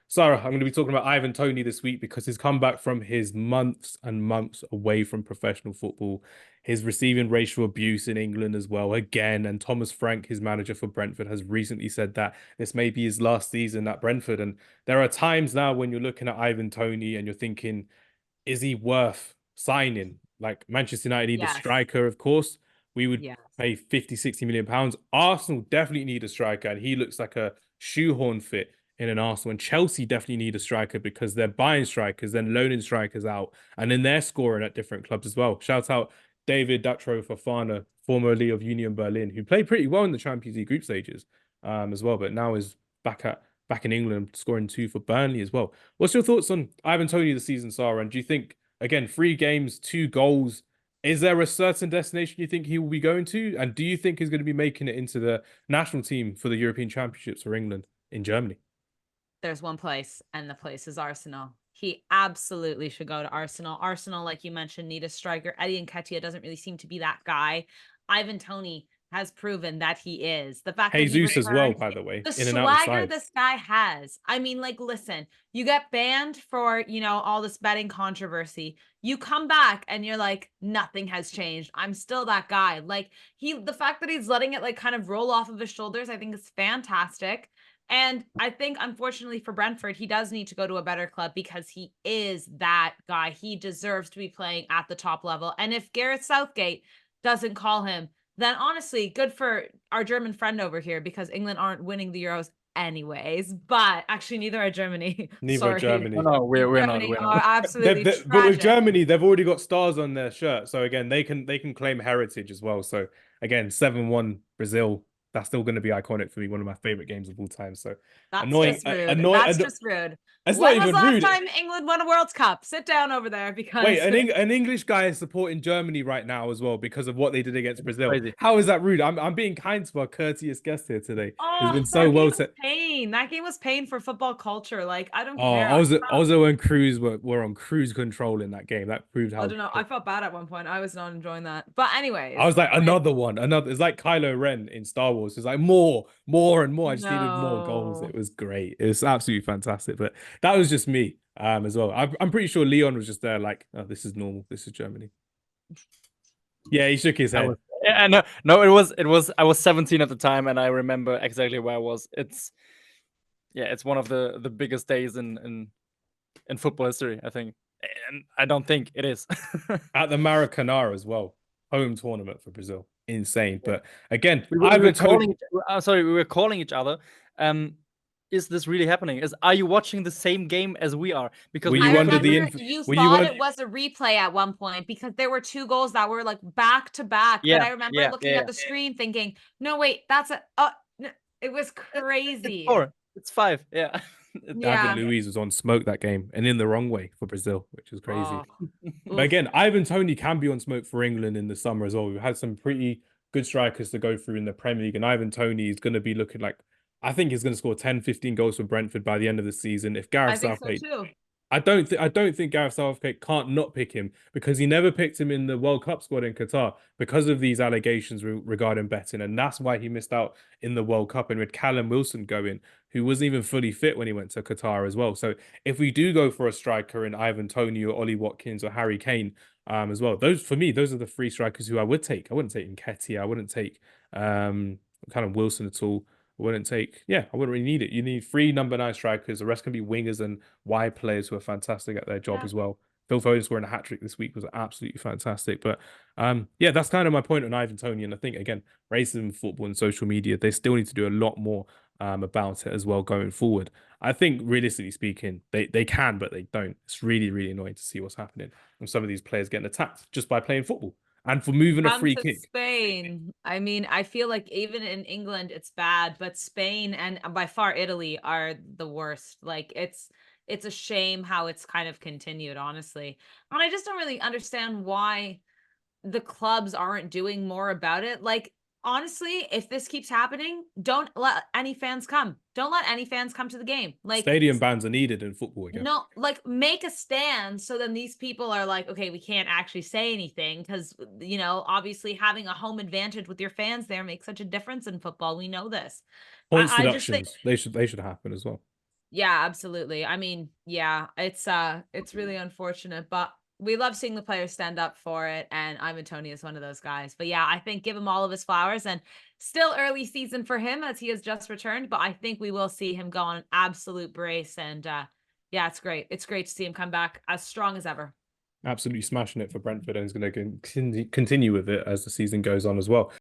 Sarah, I'm going to be talking about Ivan Toney this week because he's come back from his months and months away from professional football. He's receiving racial abuse in England as well, again. And Thomas Frank, his manager for Brentford, has recently said that this may be his last season at Brentford. And there are times now when you're looking at Ivan Toney and you're thinking, is he worth signing? Like Manchester United need a Yes. striker, of course. We would Yes. pay 50, 60 million pounds. Arsenal definitely need a striker, and he looks like a shoehorn fit in an Arsenal. And Chelsea definitely need a striker because they're buying strikers, then loaning strikers out, and then they're scoring at different clubs as well. Shout out David Datro Fofana, formerly of Union Berlin, who played pretty well in the Champions League group stages as well, but now is back in England, scoring two for Burnley as well. What's your thoughts on Ivan Toney this season, Sarah? And do you think, again, 3 games, 2 goals, is there a certain destination you think he will be going to? And do you think he's going to be making it into the national team for the European Championships for England in Germany? There's one place, and the place is Arsenal. He absolutely should go to Arsenal. Arsenal, like you mentioned, need a striker. Eddie Nketiah doesn't really seem to be that guy. Ivan Toney has proven that he is. The fact that he Jesus as well, returned, by the way, the in and out the swagger side. this guy has. I mean, like, listen, you get banned for, all this betting controversy. You come back and you're like, nothing has changed. I'm still that guy. Like, the fact that he's letting it like kind of roll off of his shoulders, I think is fantastic. And I think, unfortunately for Brentford, he does need to go to a better club because he is that guy. He deserves to be playing at the top level. And if Gareth Southgate doesn't call him, then honestly, good for our German friend over here because England aren't winning the Euros anyways. But actually, neither are Germany. Neither are Sorry. No, Germany. no, we're not. Germany We're are not. absolutely But with tragic. Germany, they've already got stars on their shirt, so again, they can claim heritage as well. So again, 7-1 Brazil. That's still going to be iconic for me. One of my favorite games of all time. So That's annoying, just rude. annoying. That's just rude. It's not When was the even last rude. time England won a World Cup? Sit down over there Wait, because an English guy is supporting Germany right now as well because of what they did against It's Brazil. crazy. How is that rude? I'm being kind to our courteous guest here today. He's oh, been so that game well was set. pain. That game was pain for football culture. Like, I don't Oh, care. also when Cruz were on cruise control in that game. That proved I how. don't know. I felt bad at one point. I was not enjoying that. But I anyways, was like, like, another one, another. It's like Kylo Ren in Star Wars. It's like more and more. I just needed more goals. It no. was great. It was absolutely fantastic. But that was just me, as well. I'm pretty sure Leon was just there, like, oh, this is normal. This is Germany. Yeah, he shook his I head. was. Yeah, no. It was. I was 17 at the time, and I remember exactly where I was. It's one of the biggest days in football history, I think, and I don't think it is. At the Maracanã as well. Home tournament for Brazil. Insane. Yeah. But again, We were Ivan Toney. calling. Sorry, we were calling each other. Um, is this really happening? Are you watching the same game as we are? Because Were we you I were under we the were remember inf you were you thought on it was a replay at one point because there were two goals that were like back to back. But Yeah, I remember yeah, looking yeah. at the screen thinking, no, wait, that's a, no, it was It's crazy. 4. It's 5. Yeah. David Yeah. Luiz was on smoke that game and in the wrong way for Brazil, which is crazy. Oh, But oof. again, Ivan Toney can be on smoke for England in the summer as well. We've had some pretty good strikers to go through in the Premier League, and Ivan Toney is going to be looking like I think he's going to score 10, 15 goals for Brentford by the end of the season. If I Gareth think so Southgate too. I don't think Gareth Southgate can't not pick him because he never picked him in the World Cup squad in Qatar because of these allegations regarding betting, and that's why he missed out in the World Cup. And with Callum Wilson going, who wasn't even fully fit when he went to Qatar as well. So if we do go for a striker in Ivan Toney or Ollie Watkins or Harry Kane, as well, those for me, those are the three strikers who I would take. I wouldn't take Nketiah. I wouldn't take kind of Wilson at all. I wouldn't really need it. You need three number 9 strikers. The rest can be wingers and wide players who are fantastic at their job Yeah. as well. Phil Foden scoring a hat trick this week was absolutely fantastic. But yeah, that's kind of my point on Ivan Toney. And I think again, racism, football, and social media, they still need to do a lot more about it as well going forward. I think realistically speaking, they can, but they don't. It's really, really annoying to see what's happening and some of these players getting attacked just by playing football and for moving a Come free to kick. Spain. I mean, I feel like even in England it's bad, but Spain and by far Italy are the worst. Like it's a shame how it's kind of continued, honestly. And I just don't really understand why the clubs aren't doing more about it. Like, honestly, if this keeps happening, don't let any fans come. Don't let any fans come to the game. Like, Stadium bans are needed in football again. no, like make a stand so then these people are like, okay, we can't actually say anything because obviously having a home advantage with your fans there makes such a difference in football. We know this. Points I just think deductions, they should happen as well. Yeah, absolutely. I mean, yeah, it's really unfortunate, but we love seeing the players stand up for it, and Ivan Toney is one of those guys. But yeah, I think give him all of his flowers, and still early season for him as he has just returned, but I think we will see him go on an absolute brace, and yeah, it's great. It's great to see him come back as strong as ever. Absolutely smashing it for Brentford, and is going to continue with it as the season goes on as well.